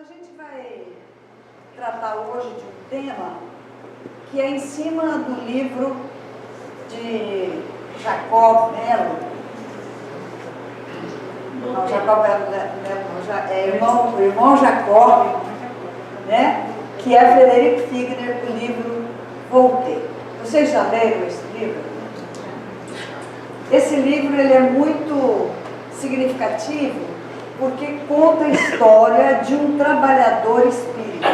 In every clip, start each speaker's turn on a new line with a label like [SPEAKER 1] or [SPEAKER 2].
[SPEAKER 1] A gente vai tratar hoje de um tema que é em cima do livro de Jacob Melo. Não, Jacob Melo, o irmão Jacob, né? Que é Frederick Figner, o livro Voltei. Vocês já leram esse livro? Esse livro ele é muito significativo porque conta a história de um trabalhador espírita.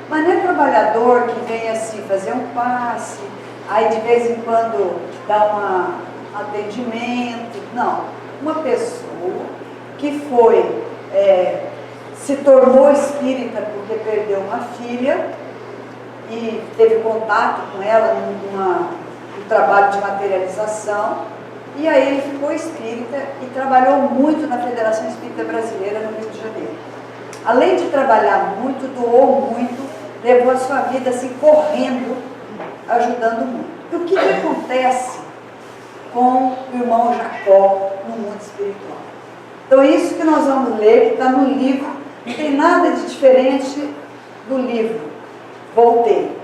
[SPEAKER 1] Mas não é trabalhador que vem assim fazer um passe, aí de vez em quando dá um atendimento. Não. Uma pessoa que foi, se tornou espírita porque perdeu uma filha e teve contato com ela no trabalho de materialização. E aí ele ficou espírita e trabalhou muito na Federação Espírita Brasileira no Rio de Janeiro. Além de trabalhar muito, doou muito, levou a sua vida assim correndo, ajudando muito. E o que acontece com o irmão Jacó no mundo espiritual? Então isso que nós vamos ler, que está no livro, não tem nada de diferente do livro Voltei,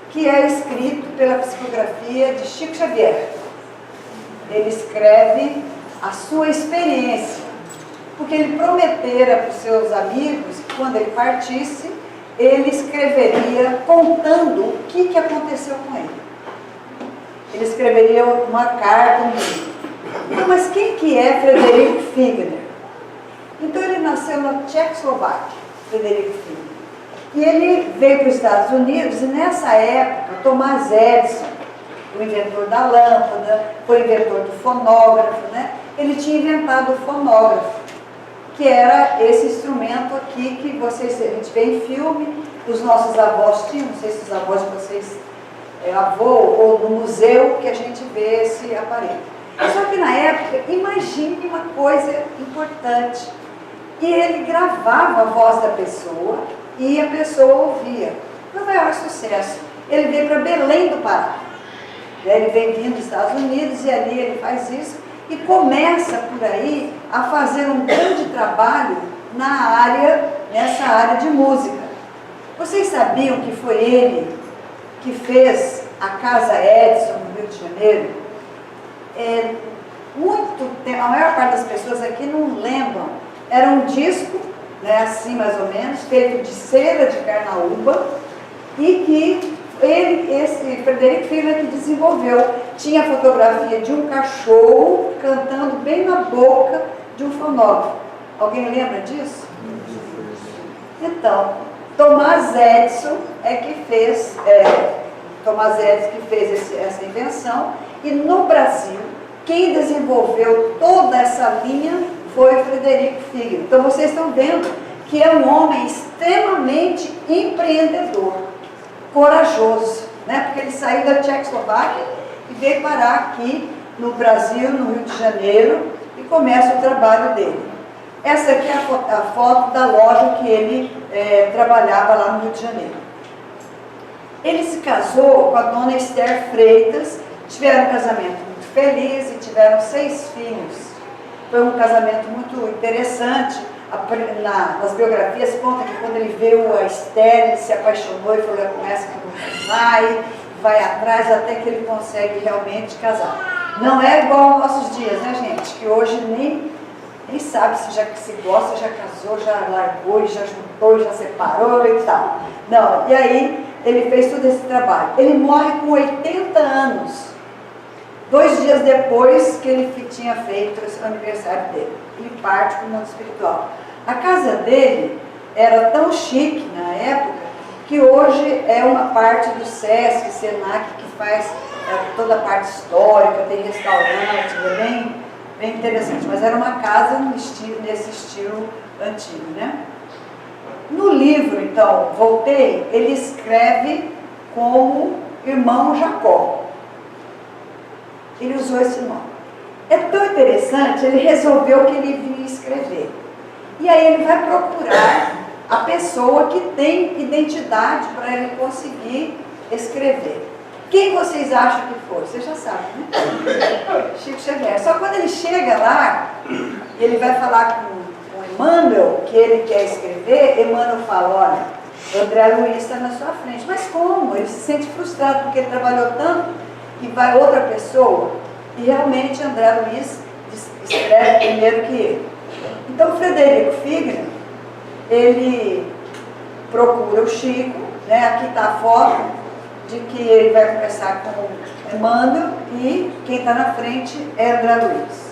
[SPEAKER 1] que é escrito pela psicografia de Chico Xavier. Ele escreve a sua experiência, porque ele prometera para os seus amigos que quando ele partisse, ele escreveria contando o que aconteceu com ele. Ele escreveria uma carta, um livro. Então, mas quem que é Frederick Figner? Então ele nasceu na Tchecoslováquia, Frederick Figner. E ele veio para os Estados Unidos e nessa época, Thomas Edison, o inventor da lâmpada, foi inventor do fonógrafo, né? Ele tinha inventado o fonógrafo, que era esse instrumento aqui que a gente vê em filme, os nossos avós tinham, não sei se os avós de vocês avô ou no museu que a gente vê esse aparelho. Só que na época, imagine uma coisa importante, e ele gravava a voz da pessoa e a pessoa ouvia. No maior sucesso, ele veio para Belém do Pará. Ele vem vindo dos Estados Unidos e ali ele faz isso e começa por aí a fazer um grande trabalho nessa área de música. Vocês sabiam que foi ele que fez a Casa Edison no Rio de Janeiro? Muito tempo, a maior parte das pessoas aqui não lembram. Era um disco, né, assim mais ou menos, feito de cera de carnaúba e que esse Frederick Figner que desenvolveu. Tinha a fotografia de um cachorro cantando bem na boca de um fonógrafo. Alguém lembra disso? Então, Thomas Edison fez essa invenção, e no Brasil, quem desenvolveu toda essa linha foi Frederick Figner. Então vocês estão vendo que é um homem extremamente empreendedor, corajoso, né? Porque ele saiu da Tchecoslováquia e veio parar aqui no Brasil, no Rio de Janeiro, e começa o trabalho dele. Essa aqui é a foto da loja que ele trabalhava lá no Rio de Janeiro. Ele se casou com a dona Esther Freitas, tiveram um casamento muito feliz e tiveram 6 filhos. Foi um casamento muito interessante. Nas biografias conta que quando ele viu a Esther, ele se apaixonou e falou: começa que vai atrás até que ele consegue realmente casar. Não é igual aos nossos dias, né, gente? Que hoje nem sabe se já se gosta, já casou, já largou, já juntou, já separou e tal. Não, e aí ele fez todo esse trabalho. Ele morre com 80 anos, 2 dias depois que ele tinha feito o aniversário dele. Ele parte para o mundo espiritual. A casa dele era tão chique na época que hoje é uma parte do SESC, Senac, que faz toda a parte histórica, tem restaurante, é bem interessante. Mas era uma casa nesse estilo antigo, né? No livro, então, Voltei, ele escreve como irmão Jacó. Ele usou esse nome. É tão interessante, ele resolveu que ele vinha escrever. E aí ele vai procurar a pessoa que tem identidade para ele conseguir escrever. Quem vocês acham que foi? Vocês já sabem, né? Chico Xavier. Só quando ele chega lá, ele vai falar com Emmanuel, que ele quer escrever, Emmanuel fala, olha, André Luiz está na sua frente. Mas como? Ele se sente frustrado porque ele trabalhou tanto e vai outra pessoa. E realmente André Luiz escreve primeiro que ele. Então Frederico Figner, ele procura o Chico, né? Aqui está a foto de que ele vai conversar com Emmanuel e quem está na frente é André Luiz.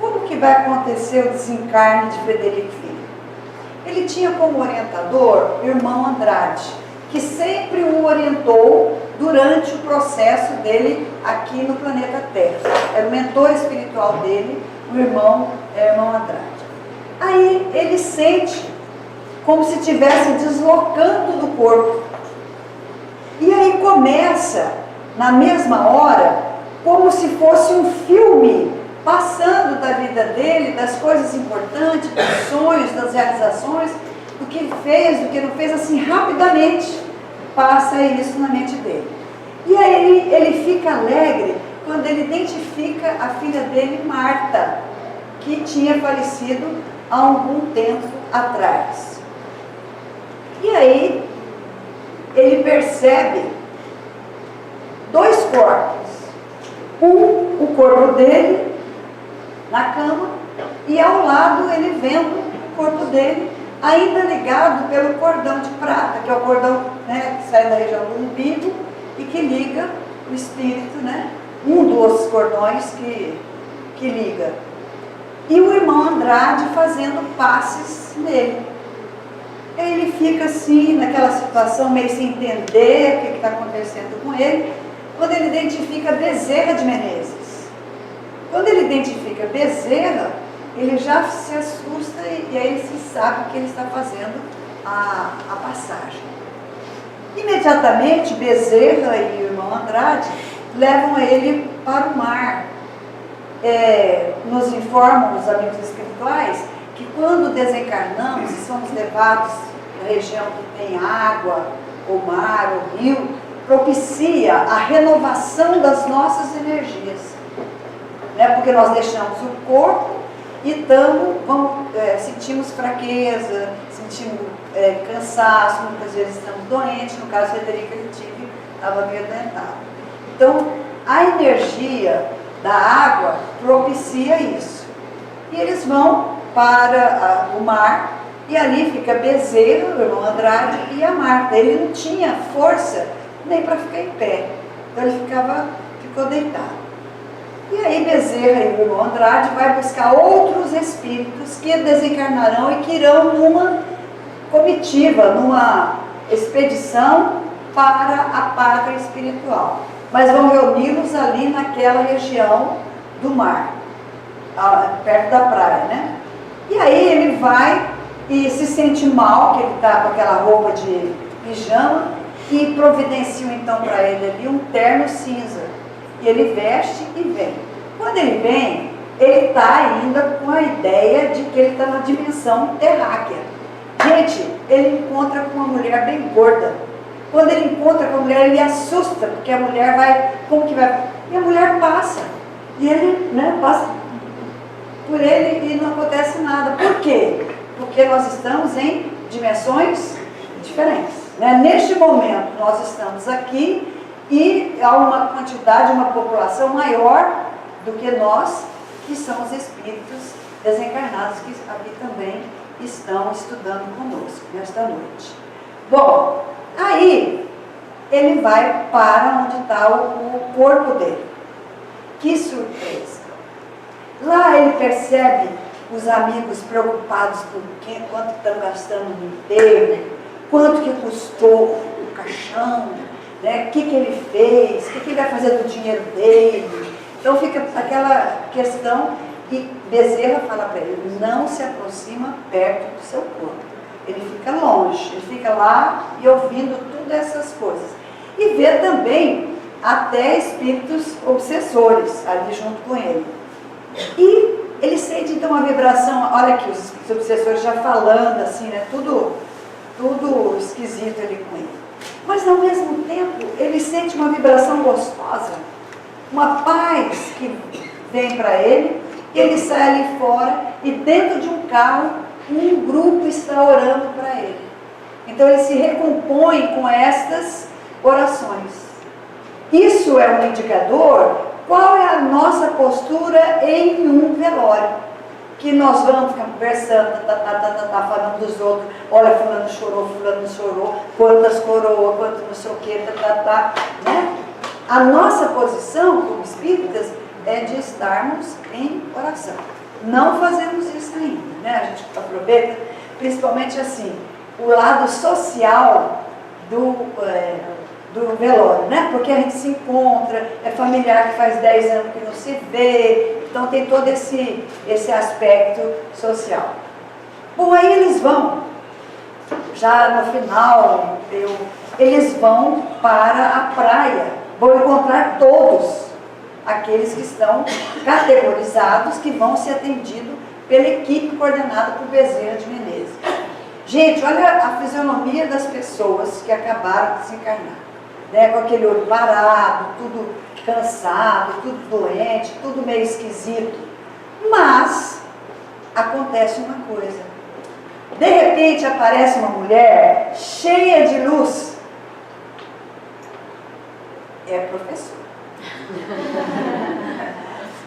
[SPEAKER 1] Como que vai acontecer o desencarne de Frederico Figner? Ele tinha como orientador o irmão Andrade, que sempre o orientou durante o processo dele aqui no planeta Terra. Era o mentor espiritual dele, o irmão Andrade. Aí ele sente como se estivesse deslocando do corpo. E aí começa, na mesma hora, como se fosse um filme passando da vida dele, das coisas importantes, dos sonhos, das realizações, do que ele fez, do que não fez, assim, rapidamente passa isso na mente dele. E aí ele fica alegre quando ele identifica a filha dele, Marta, que tinha falecido há algum tempo atrás. E aí ele percebe dois corpos. O corpo dele na cama e ao lado ele vendo o corpo dele ainda ligado pelo cordão de prata, que é o cordão, né, que sai da região do umbigo e que liga o espírito, né, um dos cordões que liga. E o irmão Andrade fazendo passes nele. Ele fica assim, naquela situação, meio sem entender o que está acontecendo com ele, quando ele identifica Bezerra de Menezes. Quando ele identifica Bezerra, ele já se assusta e aí ele se sabe que ele está fazendo a passagem. Imediatamente, Bezerra e o irmão Andrade levam ele para o mar. Nos informam os amigos espirituais que quando desencarnamos e somos levados à região que tem água, ou mar, ou rio, propicia a renovação das nossas energias. Né? Porque nós deixamos o corpo e sentimos fraqueza, sentimos cansaço, muitas vezes estamos doentes. No caso do Frederico, ele estava meio adoentado. Então, a energia da água propicia isso. E eles vão para o mar, e ali fica Bezerra, o irmão Andrade, e a Marta. Ele não tinha força nem para ficar em pé, então ele ficou deitado. E aí Bezerra e o irmão Andrade vai buscar outros espíritos que desencarnarão e que irão numa comitiva, numa expedição para a pátria espiritual. Mas vão reuni-los ali naquela região do mar, perto da praia, né? E aí ele vai e se sente mal, que ele está com aquela roupa de pijama, e providenciam então para ele ali um terno cinza. E ele veste e vem. Quando ele vem, ele está ainda com a ideia de que ele está na dimensão terráquea. Gente, ele encontra com uma mulher bem gorda. Quando ele encontra com a mulher, ele assusta, porque a mulher vai, como que vai? E a mulher passa. E ele, né, passa por ele e não acontece nada. Por quê? Porque nós estamos em dimensões diferentes. Né? Neste momento, nós estamos aqui e há uma quantidade, uma população maior do que nós, que são os espíritos desencarnados, que aqui também estão estudando conosco nesta noite. Bom, aí ele vai para onde está o corpo dele. Que surpresa! Lá ele percebe os amigos preocupados com quanto estão gastando no enterro, quanto que custou o caixão, né? O que ele fez, o que ele vai fazer do dinheiro dele. Então fica aquela questão e Bezerra fala para ele, não se aproxima perto do seu corpo. Ele fica longe, ele fica lá e ouvindo todas essas coisas. E vê também até espíritos obsessores ali junto com ele. E ele sente então uma vibração, olha aqui, os obsessores já falando assim, né? Tudo esquisito ali com ele. Mas ao mesmo tempo, ele sente uma vibração gostosa, uma paz que vem para ele, e ele sai ali fora, e dentro de um carro, um grupo está orando para ele. Então ele se recompõe com estas orações. Isso é um indicador qual é a nossa postura em um velório. Que nós vamos ficar conversando, falando dos outros, olha, fulano chorou, quantas coroas, quanto não sei o que, né? A nossa posição como espíritas é de estarmos em oração. Não fazemos isso ainda, né? A gente aproveita, principalmente assim, o lado social do velório, né? Porque a gente se encontra, é familiar que faz 10 anos que não se vê, então tem todo esse aspecto social. Bom, aí eles vão, já no final, eles vão para a praia, vão encontrar todos aqueles que estão categorizados, que vão ser atendidos pela equipe coordenada por Bezerra de Menezes. Gente, olha a fisionomia das pessoas que acabaram de se encarnar, né? Com aquele olho parado, tudo cansado, tudo doente, tudo meio esquisito. Mas acontece uma coisa. De repente aparece uma mulher cheia de luz. É professora.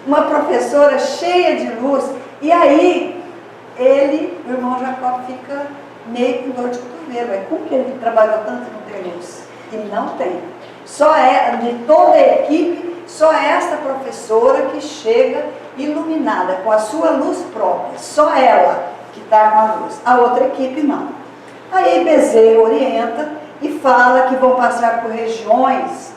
[SPEAKER 1] Uma professora cheia de luz. E aí, o irmão Jacó fica meio com dor de cotovelo. É como que ele trabalhou tanto e não tem luz? E não tem. De toda a equipe, só esta professora que chega iluminada, com a sua luz própria. Só ela que está com a luz. A outra equipe não. Aí Bezerra orienta e fala que vão passar por regiões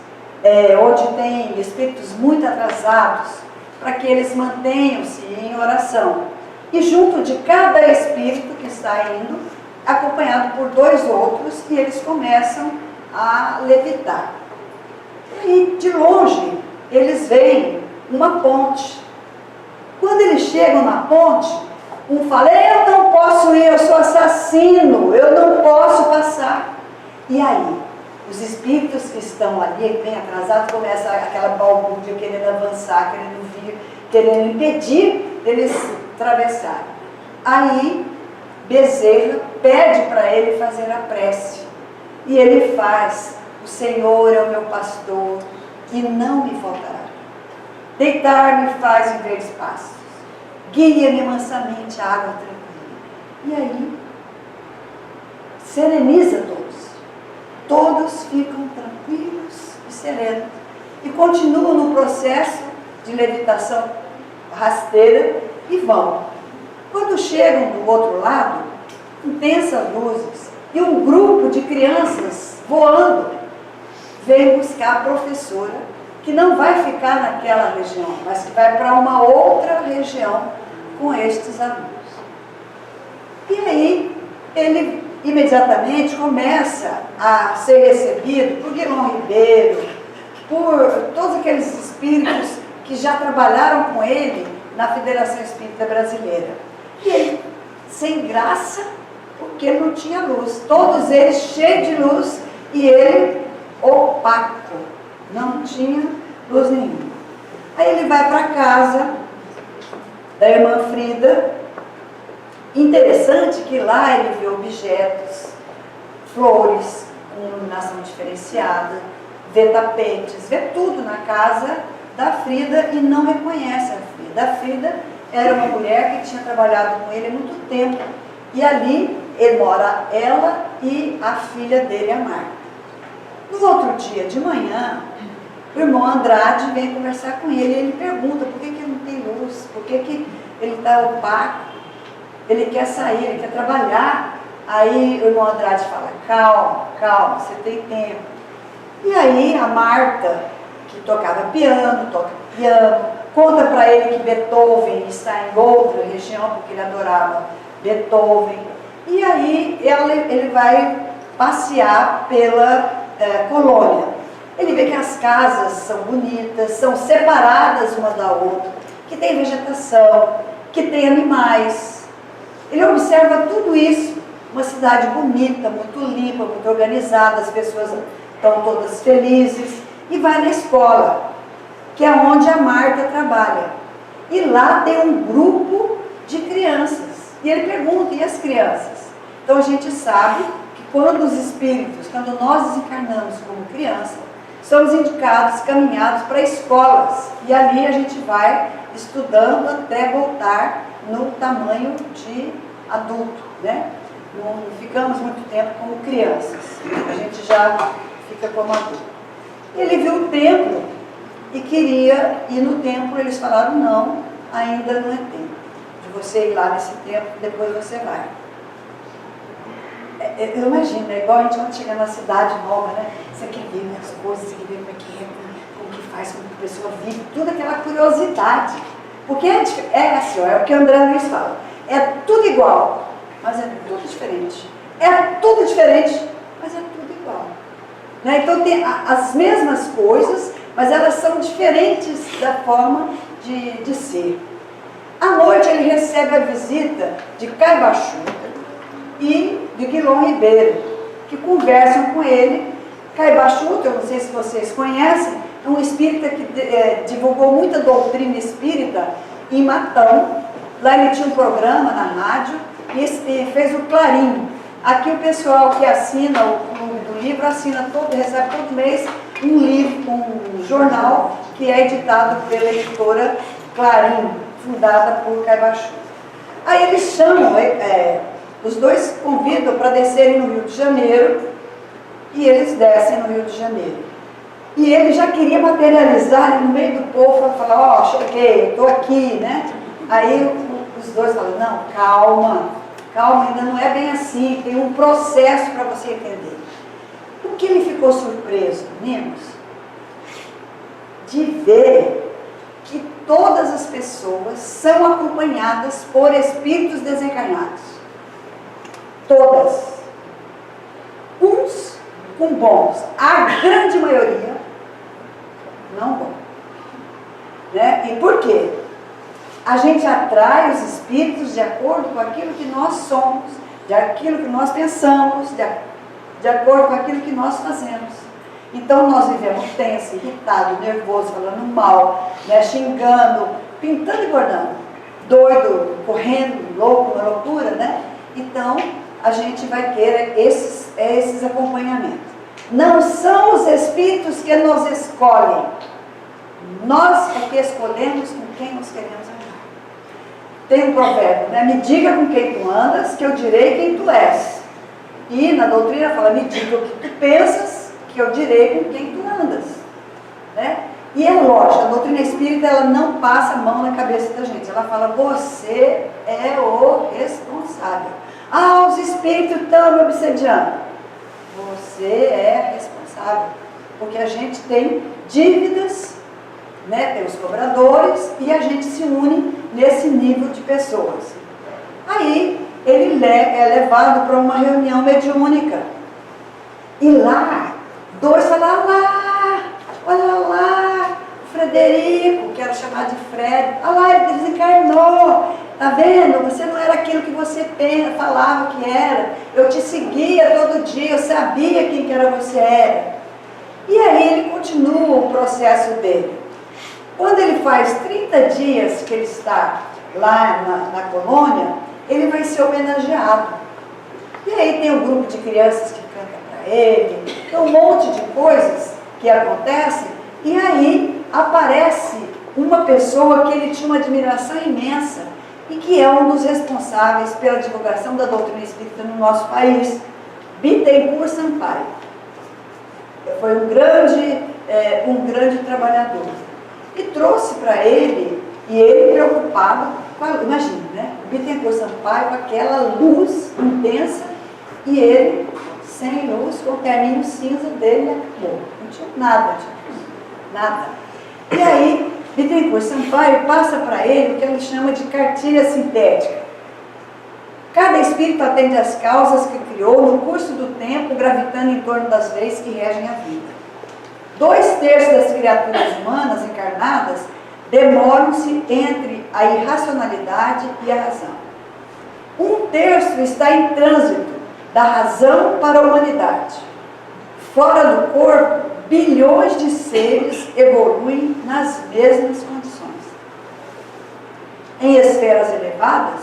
[SPEAKER 1] onde tem espíritos muito atrasados, para que eles mantenham-se em oração. E junto de cada espírito que está indo, acompanhado por 2 outros, e eles começam a levitar. E de longe, eles veem uma ponte. Quando eles chegam na ponte, um fala, eu não posso ir, eu sou assassino, eu não posso passar. E aí, os espíritos que estão ali, bem atrasados, começam aquela balbúrdia, querendo avançar, querendo vir, querendo impedir deles atravessarem. Aí, Bezerra pede para ele fazer a prece. E ele faz, o Senhor é o meu pastor e não me faltará. Deitar-me faz em verdes pastos, guia-me mansamente à água tranquila. E aí, sereniza todos. Todos ficam tranquilos e serenos. E continuam no processo de levitação rasteira e vão. Quando chegam do outro lado, intensas luzes, e um grupo de crianças voando vem buscar a professora, que não vai ficar naquela região, mas que vai para uma outra região com estes alunos. E aí, ele imediatamente começa a ser recebido por Guilherme Ribeiro, por todos aqueles espíritos que já trabalharam com ele na Federação Espírita Brasileira. E ele, sem graça, porque ele não tinha luz. Todos eles cheios de luz e ele opaco, não tinha luz nenhuma. Aí ele vai para a casa da irmã Frida. Interessante que lá ele vê objetos, flores com iluminação diferenciada, vê tapetes, vê tudo na casa da Frida e não reconhece a Frida. A Frida era uma mulher que tinha trabalhado com ele há muito tempo. E ali mora ela e a filha dele, a Marta. No outro dia de manhã, o irmão Andrade vem conversar com ele e ele pergunta por que ele não tem luz, por que ele está opaco, ele quer sair, ele quer trabalhar. Aí o irmão Andrade fala, calma, calma, você tem tempo. E aí a Marta, que tocava piano, toca piano, conta para ele que Beethoven está em outra região, porque ele adorava Beethoven. E aí ele vai passear pela colônia. Ele vê que as casas são bonitas, são separadas uma da outra, que tem vegetação, que tem animais. Ele observa tudo isso, uma cidade bonita, muito limpa, muito organizada, as pessoas estão todas felizes, e vai na escola, que é onde a Marta trabalha. E lá tem um grupo de crianças. E ele pergunta, e as crianças? Então a gente sabe que quando os espíritos, quando nós desencarnamos como criança, somos indicados, caminhados para escolas. E ali a gente vai estudando até voltar no tamanho de adulto, né? Não ficamos muito tempo como crianças, a gente já fica como adulto. Ele viu o templo e queria ir no templo, eles falaram, não, ainda não é tempo de você ir lá nesse templo, depois você vai. Eu imagino, é igual a gente quando chega na cidade nova, né? Você quer ver as coisas, você quer ver como que faz, como que a pessoa vive, toda aquela curiosidade. Porque é assim, é o que o André Luiz fala, é tudo igual, mas é tudo diferente. É tudo diferente, mas é tudo igual. Né? Então tem as mesmas coisas, mas elas são diferentes da forma de ser. À noite ele recebe a visita de Caibachuta e de Guilom Ribeiro, que conversam com ele. Caibachuta, eu não sei se vocês conhecem, é um espírita que divulgou muita doutrina espírita em Matão. Lá ele tinha um programa na rádio e fez o Clarim. Aqui o pessoal que assina o Clube do Livro recebe todo mês um livro, um jornal que é editado pela editora Clarim, fundada por Caibachuta. Aí eles chamam, os dois convidam para descerem no Rio de Janeiro, e eles descem no Rio de Janeiro. E ele já queria materializar ali no meio do povo, para falar, ó, cheguei, estou aqui, né? Aí os dois falam, não, calma, ainda não é bem assim, tem um processo para você entender. O que ele ficou surpreso, meninos? De ver que todas as pessoas são acompanhadas por espíritos desencarnados. Todas. Uns com bons, a grande maioria não bom. Né? E por quê? A gente atrai os espíritos de acordo com aquilo que nós somos, de aquilo que nós pensamos, de acordo com aquilo que nós fazemos. Então nós vivemos tenso, irritado, nervoso, falando mal, né, xingando, pintando e bordando, doido, correndo, louco, uma loucura, né? Então a gente vai ter esses acompanhamentos. Não são os espíritos que nos escolhem, nós é que escolhemos com quem nós queremos andar. Tem um provérbio, né? Me diga com quem tu andas, que eu direi quem tu és. E na doutrina fala, me diga o que tu pensas, que eu direi com quem tu andas. Né? E é lógico, a doutrina espírita ela não passa a mão na cabeça da gente. Ela fala, você é o responsável. Ah, os espíritos estão me obsediando. Você é responsável. Porque a gente tem dívidas, né? Tem os cobradores e a gente se une nesse nível de pessoas. Aí ele é levado para uma reunião mediúnica. E lá, dois falam, olha lá, Frederico, quero chamar de Fred, olha lá, ele desencarnou, tá vendo? Você não era aquilo que você falava que era, eu te seguia todo dia, eu sabia quem que era você era. E aí ele continua o processo dele. Quando ele faz 30 dias que ele está lá na colônia, ele vai ser homenageado. E aí tem um grupo de crianças que canta para ele, tem um monte de coisas que acontecem, e aí aparece uma pessoa que ele tinha uma admiração imensa e que é um dos responsáveis pela divulgação da doutrina espírita no nosso país, Bittencourt Sampaio. Foi um grande trabalhador. E trouxe para ele, e ele preocupado, imagina, né? Bittencourt Sampaio com aquela luz intensa e ele sem luz, com o terninho cinza dele, acabou. Não tinha nada, nada. E aí, Bittencourt Sampaio passa para ele o que ele chama de cartilha sintética. Cada espírito atende às causas que criou no curso do tempo, gravitando em torno das leis que regem a vida. 2/3 das criaturas humanas encarnadas demoram-se entre a irracionalidade e a razão. 1/3 está em trânsito da razão para a humanidade. Fora do corpo, bilhões de seres evoluem nas mesmas condições. Em esferas elevadas,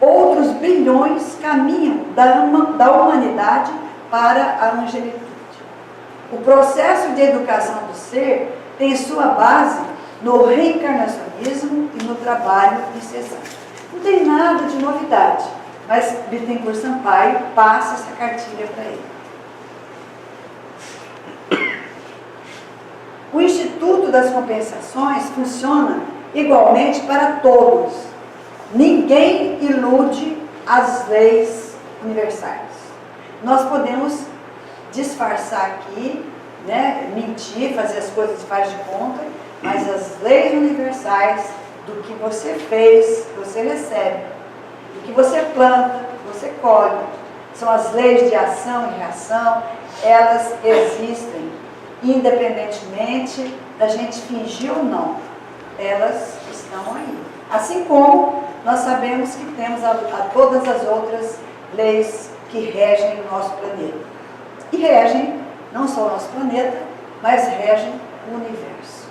[SPEAKER 1] outros bilhões caminham da humanidade para a angelitude. O processo de educação do ser tem sua base no reencarnacionismo e no trabalho incessante. Não tem nada de novidade, mas Bittencourt Sampaio passa essa cartilha para ele. O Instituto das Compensações funciona igualmente para todos. Ninguém ilude as leis universais. Nós podemos disfarçar aqui, né, mentir, fazer as coisas de faz de conta, mas as leis universais do que você fez, você recebe. Do que você planta, você colhe. São as leis de ação e reação, elas existem, independentemente da gente fingir ou não. Elas estão aí. Assim como nós sabemos que temos a todas as outras leis que regem o nosso planeta. E regem não só o nosso planeta, mas regem o universo.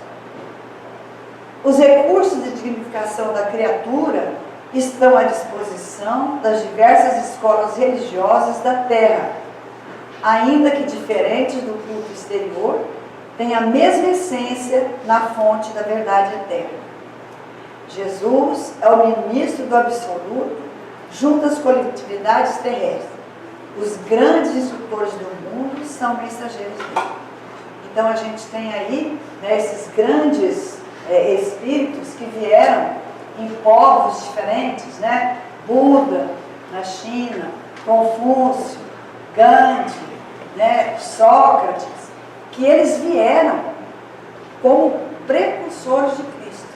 [SPEAKER 1] Os recursos de dignificação da criatura estão à disposição das diversas escolas religiosas da Terra, ainda que diferentes do culto exterior, têm a mesma essência na fonte da verdade eterna. Jesus é o ministro do absoluto junto às coletividades terrestres. Os grandes instrutores do mundo são mensageiros dele. Então a gente tem aí, né, esses grandes espíritos que vieram em povos diferentes, né? Buda na China, Confúcio, Gandhi, né? Sócrates, que eles vieram como precursores de Cristo.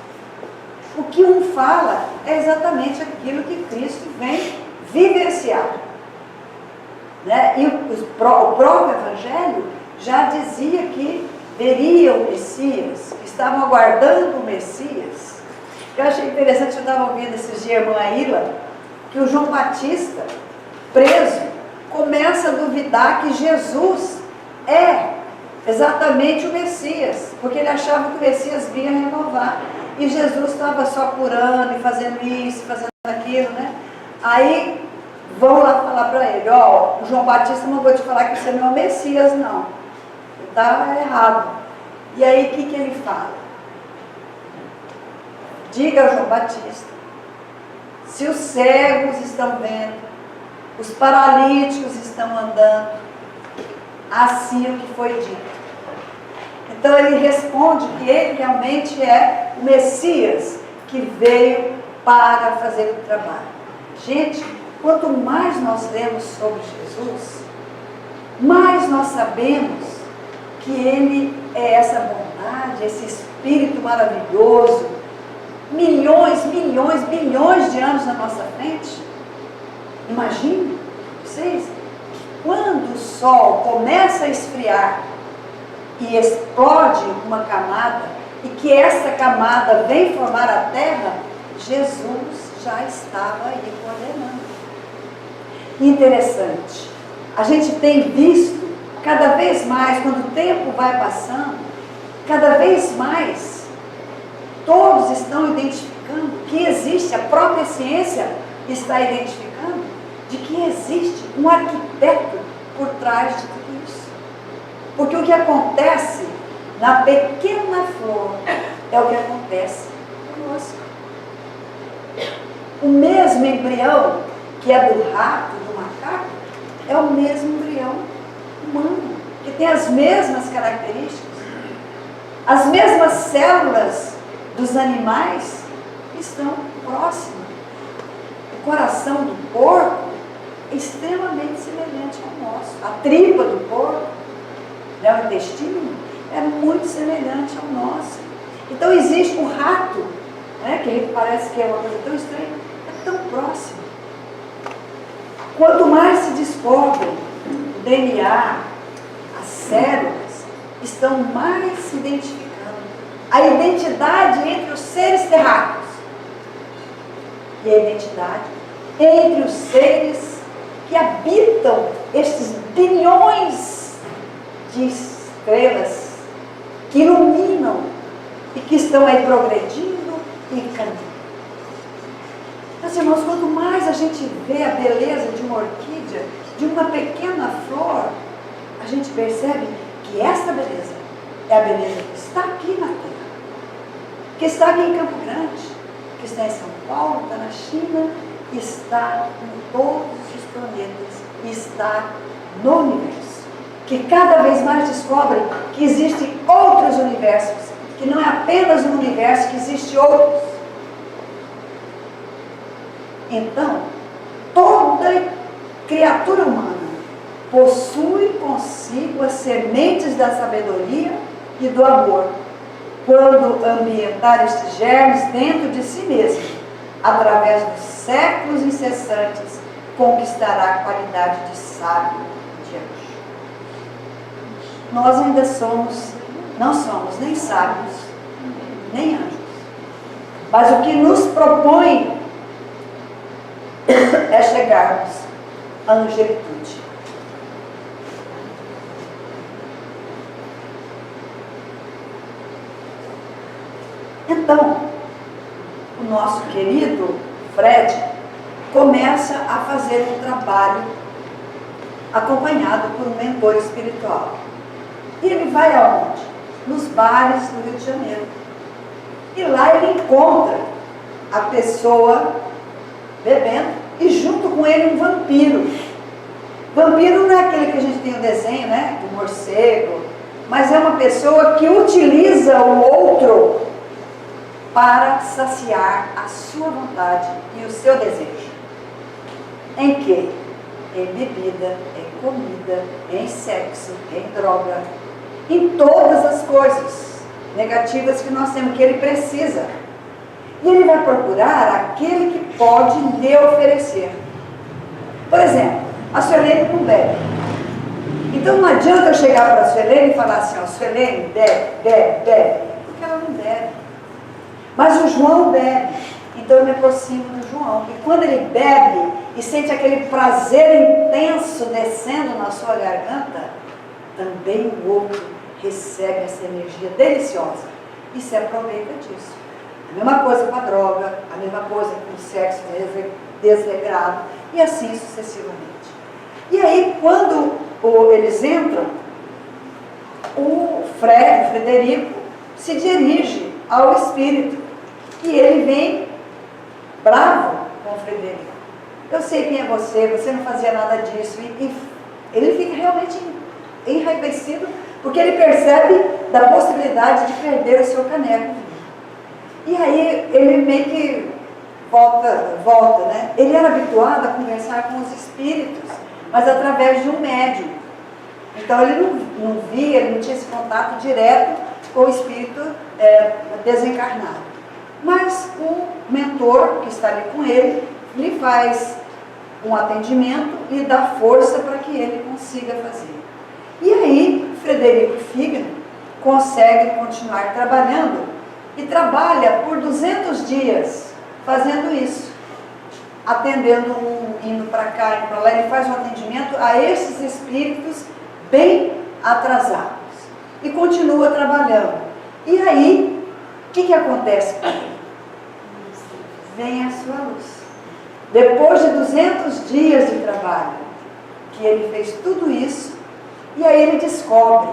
[SPEAKER 1] O que um fala é exatamente aquilo que Cristo vem vivenciar. Né? E o próprio Evangelho já dizia que veria o Messias, que estavam aguardando o Messias. Eu achei interessante, eu estava ouvindo esses dias a irmã Aila, que o João Batista, preso, começa a duvidar que Jesus é exatamente o Messias, porque ele achava que o Messias vinha renovar. E Jesus estava só curando e fazendo isso, fazendo aquilo, né? Aí vão lá falar para ele, ó, o João Batista não vou te falar que você não é o Messias, não. Está errado. E aí o que ele fala? Diga ao João Batista, se os cegos estão vendo, os paralíticos estão andando, assim o que foi dito. Então ele responde que ele realmente é o Messias que veio para fazer o trabalho. Gente, quanto mais nós lemos sobre Jesus, mais nós sabemos que ele é essa bondade, esse Espírito maravilhoso, milhões, milhões, bilhões de anos na nossa frente. Imagine vocês, que quando o Sol começa a esfriar e explode uma camada, e que essa camada vem formar a Terra, Jesus já estava aí coordenando. Interessante, a gente tem visto cada vez mais, quando o tempo vai passando, cada vez mais, todos estão identificando que existe, a própria ciência está identificando, de que existe um arquiteto por trás de tudo isso. Porque o que acontece na pequena flor é o que acontece conosco. O mesmo embrião que é do rato, do macaco, é o mesmo embrião humano, que tem as mesmas características, as mesmas células dos animais estão próximas. O coração do porco é extremamente semelhante ao nosso. A tripa do porco, né, o intestino, é muito semelhante ao nosso. Então existe o rato, né, que parece que é uma coisa tão estranha, é tão próximo. Quanto mais se descobre o DNA, as células estão mais se identificando. A identidade entre os seres terráqueos e a identidade entre os seres que habitam estes bilhões de estrelas que iluminam e que estão aí progredindo e caminhando. Meus irmãos, quanto mais a gente vê a beleza de uma orquídea, de uma pequena flor, a gente percebe que esta beleza é a beleza que está aqui na Terra, que está aqui em Campo Grande, que está em São Paulo, está na China, está em todos os planetas, está no universo, que cada vez mais descobrem que existem outros universos, que não é apenas um universo, que existe outros. Então, toda criatura humana possui consigo as sementes da sabedoria e do amor, quando ambientar estes germes dentro de si mesmo, através dos séculos incessantes, conquistará a qualidade de sábio de anjo. Nós ainda não somos nem sábios, nem anjos. Mas o que nos propõe é chegarmos à angelitude. Então, o nosso querido Fred começa a fazer um trabalho acompanhado por um mentor espiritual. E ele vai aonde? Nos bares do Rio de Janeiro. E lá ele encontra a pessoa bebendo e junto com ele um vampiro. Vampiro não é aquele que a gente tem o desenho, né? Do morcego, mas é uma pessoa que utiliza o outro para saciar a sua vontade e o seu desejo. Em quê? Em bebida, em comida, em sexo, em droga, em todas as coisas negativas que nós temos, que ele precisa. E ele vai procurar aquele que pode lhe oferecer. Por exemplo, a Suelene não bebe. Então não adianta eu chegar para a Suelene e falar assim, ó, Suelene, bebe, porque ela não bebe. Mas o João bebe, então eu me aproximo do João. E quando ele bebe e sente aquele prazer intenso descendo na sua garganta, também o outro recebe essa energia deliciosa e se aproveita disso. A mesma coisa com a droga, a mesma coisa com o sexo desregrado e assim sucessivamente. E aí, quando eles entram, o Frederico se dirige ao espírito e ele vem bravo com o Frederico. Eu sei quem é você não fazia nada disso. E ele fica realmente enraivecido porque ele percebe da possibilidade de perder o seu caneco. E aí ele meio que volta, né? Ele era habituado a conversar com os espíritos, mas através de um médium. Então ele não via, ele não tinha esse contato direto com o espírito desencarnado. Mas o mentor que está ali com ele, lhe faz um atendimento e dá força para que ele consiga fazer. E aí, Frederico Figner consegue continuar trabalhando e trabalha por 200 dias fazendo isso, atendendo um, indo para cá, indo para lá. Ele faz um atendimento a esses espíritos bem atrasados e continua trabalhando. E aí, o que acontece com ele? Vem a sua luz. Depois de 200 dias de trabalho, que ele fez tudo isso, e aí ele descobre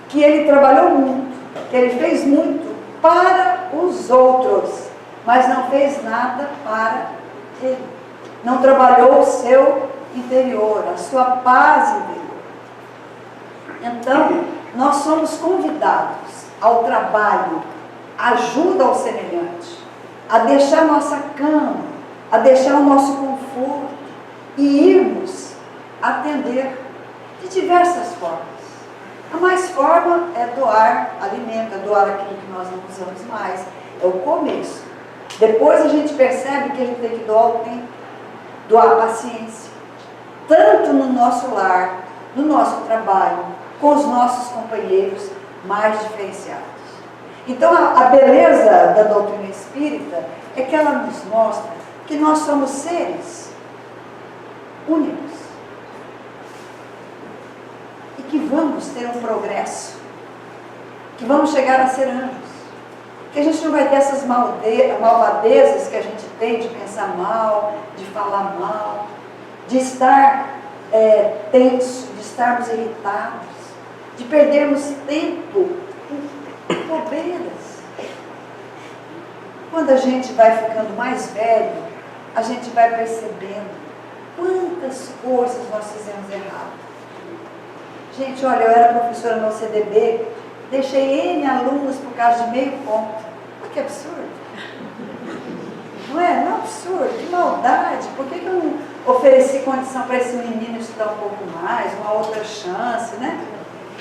[SPEAKER 1] que ele trabalhou muito, que ele fez muito para os outros, mas não fez nada para ele. Não trabalhou o seu interior, a sua paz interior. Então, nós somos convidados ao trabalho, ajuda ao semelhante, a deixar nossa cama, a deixar o nosso conforto e irmos atender de diversas formas. A mais forma é doar alimento, é doar aquilo que nós não usamos mais, é o começo. Depois a gente percebe que a gente tem que doar o tempo, doar a paciência, tanto no nosso lar, no nosso trabalho, com os nossos companheiros mais diferenciados. Então a beleza da doutrina espírita é que ela nos mostra que nós somos seres únicos e que vamos ter um progresso, que vamos chegar a ser anjos. que a gente não vai ter essas malvadezas que a gente tem de pensar mal, de falar mal, de estar tenso, de estarmos irritados, de perdermos tempo em bobeiras. Quando a gente vai ficando mais velho, a gente vai percebendo quantas coisas nós fizemos errado. Gente, olha, eu era professora no CDB, deixei N alunos por causa de meio ponto. Olha que absurdo. Não é? Não é absurdo, que maldade. Por que eu não ofereci condição para esse menino estudar um pouco mais, uma outra chance, né?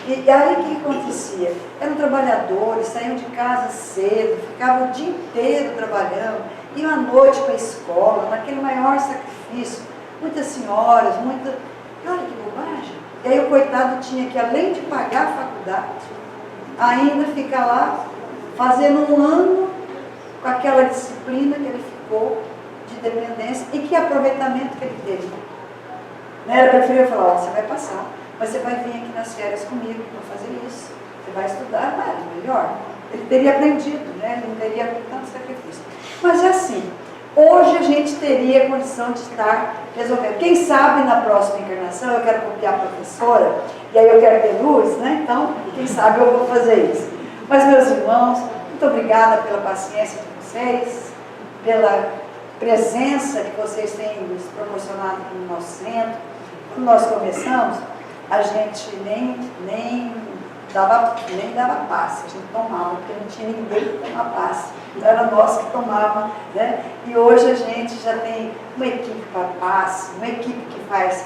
[SPEAKER 1] E aí o que acontecia? Eram trabalhadores, saíam de casa cedo, ficavam o dia inteiro trabalhando, iam à noite para a escola, naquele maior sacrifício. Muitas senhoras, e olha que bobagem. E aí o coitado tinha que, além de pagar a faculdade, ainda ficar lá fazendo um ano com aquela disciplina que ele ficou de dependência e que aproveitamento que ele teve. Era preferível falar, ó, você vai passar, mas você vai vir aqui nas férias comigo para fazer isso. Você vai estudar, mas é melhor. Ele teria aprendido, né? Ele não teria tanto sacrifício. Mas é assim, hoje a gente teria condição de estar resolvendo. Quem sabe na próxima encarnação eu quero copiar a professora, e aí eu quero ter luz, né? Então, quem sabe eu vou fazer isso. Mas, meus irmãos, muito obrigada pela paciência de vocês, pela presença que vocês têm nos proporcionado aqui no nosso centro. Quando nós começamos, a gente nem dava passe, a gente tomava, porque não tinha ninguém que tomava passe. Então era nós que tomávamos, né? E hoje a gente já tem uma equipe para passe, uma equipe que faz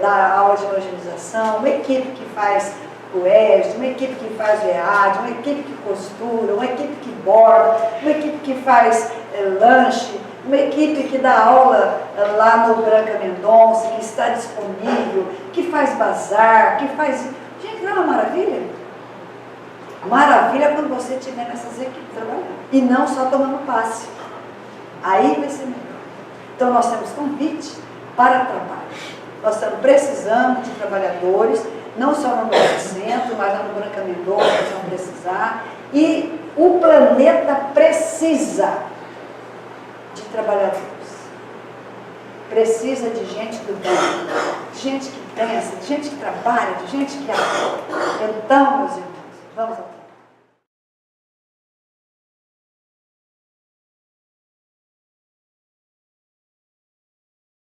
[SPEAKER 1] da aula de evangelização, uma equipe que faz o ESD, uma equipe que faz o EAD, uma equipe que costura, uma equipe que borda, uma equipe que faz lanche, uma equipe que dá aula lá no Branca Mendonça, que está disponível, que faz bazar, que faz... Gente, não é uma maravilha? Maravilha quando você estiver nessas equipes trabalhando. E não só tomando passe. Aí vai ser melhor. Então nós temos convite para trabalho. Nós estamos precisando de trabalhadores, não só no nosso centro, mas lá no Branca Mendonça, nós vamos precisar. E o planeta precisa de trabalhadores. Precisa de gente do bem, de gente que pensa, de gente que trabalha, de gente que atua. Então, meus irmãos, vamos lá.